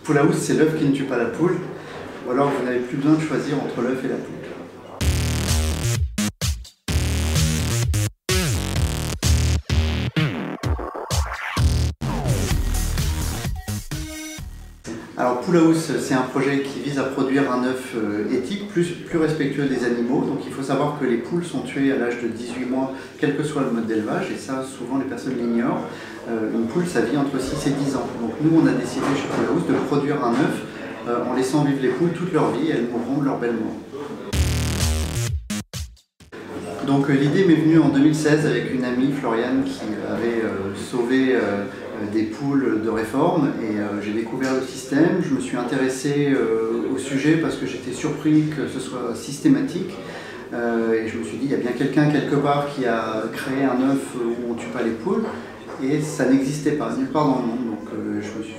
Poule à housse, c'est l'œuf qui ne tue pas la poule, ou alors vous n'avez plus besoin de choisir entre l'œuf et la poule. Alors Poule à housse, c'est un projet qui vise à produire un œuf éthique, plus respectueux des animaux. Donc il faut savoir que les poules sont tuées à l'âge de 18 mois, quel que soit le mode d'élevage, et ça souvent les personnes l'ignorent. Une poule, ça vit entre 6 et 10 ans. Donc nous, on a décidé chez Poule à housse de produire un œuf en laissant vivre les poules toute leur vie, et elles mourront de leur belle mort. Donc l'idée m'est venue en 2016 avec une amie, Floriane, qui avait sauvé des poules de réforme, et j'ai découvert le système. Je me suis intéressé au sujet parce que j'étais surpris que ce soit systématique, et je me suis dit il y a bien quelqu'un quelque part qui a créé un œuf où on ne tue pas les poules, et ça n'existait pas nulle part dans le monde. Donc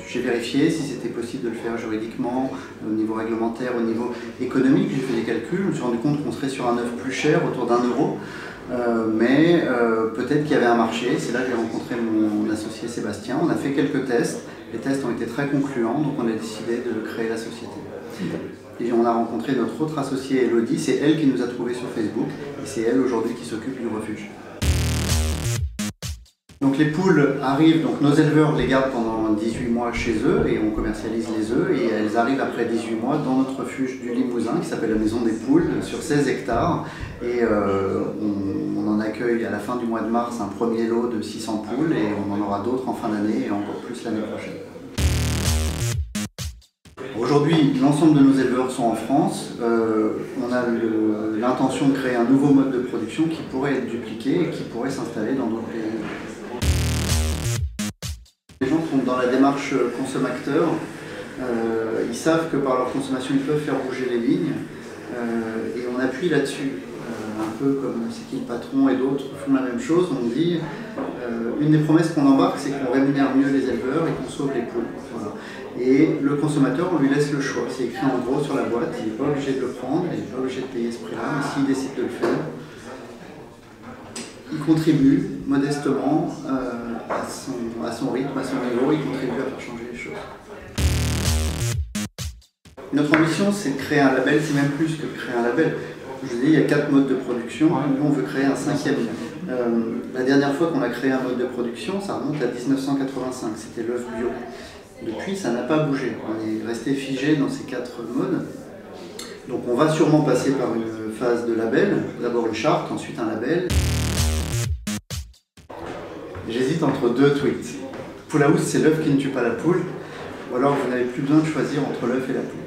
j'ai vérifié si c'était possible de le faire juridiquement, au niveau réglementaire, au niveau économique. J'ai fait des calculs, je me suis rendu compte qu'on serait sur un œuf plus cher, autour d'1 €, mais peut-être qu'il y avait un marché. C'est là que j'ai rencontré mon associé Sébastien. On a fait quelques tests, les tests ont été très concluants, donc on a décidé de créer la société. Et on a rencontré notre autre associée Elodie, c'est elle qui nous a trouvés sur Facebook, et c'est elle aujourd'hui qui s'occupe du refuge. Donc les poules arrivent, donc nos éleveurs les gardent pendant 18 mois chez eux et on commercialise les œufs, et elles arrivent après 18 mois dans notre refuge du Limousin qui s'appelle la Maison des Poules sur 16 hectares, et on en accueille à la fin du mois de mars un premier lot de 600 poules, et on en aura d'autres en fin d'année et encore plus l'année prochaine. Aujourd'hui, l'ensemble de nos éleveurs sont en France. On a l'intention de créer un nouveau mode de production qui pourrait être dupliqué et qui pourrait s'installer dans d'autres pays. Les gens sont dans la démarche consommateur, ils savent que par leur consommation ils peuvent faire bouger les lignes, et on appuie là-dessus, un peu comme C'est qui le patron et d'autres font la même chose. On dit, une des promesses qu'on embarque, c'est qu'on rémunère mieux les éleveurs et qu'on sauve les poules. Voilà. Et le consommateur, on lui laisse le choix, c'est écrit en gros sur la boîte, il n'est pas obligé de le prendre, il n'est pas obligé de payer ce prix-là, mais s'il décide de le faire, il contribue modestement à son rythme, à son niveau, il contribue à faire changer les choses. Notre ambition, c'est de créer un label, c'est même plus que créer un label. Je vous ai dit, il y a 4 modes de production, nous on veut créer un 5e. La dernière fois qu'on a créé un mode de production, ça remonte à 1985, c'était l'œuf bio. Depuis, ça n'a pas bougé, on est resté figé dans ces 4 modes. Donc on va sûrement passer par une phase de label, d'abord une charte, ensuite un label. J'hésite entre 2 tweets. Poule à housse, c'est l'œuf qui ne tue pas la poule, ou alors vous n'avez plus besoin de choisir entre l'œuf et la poule.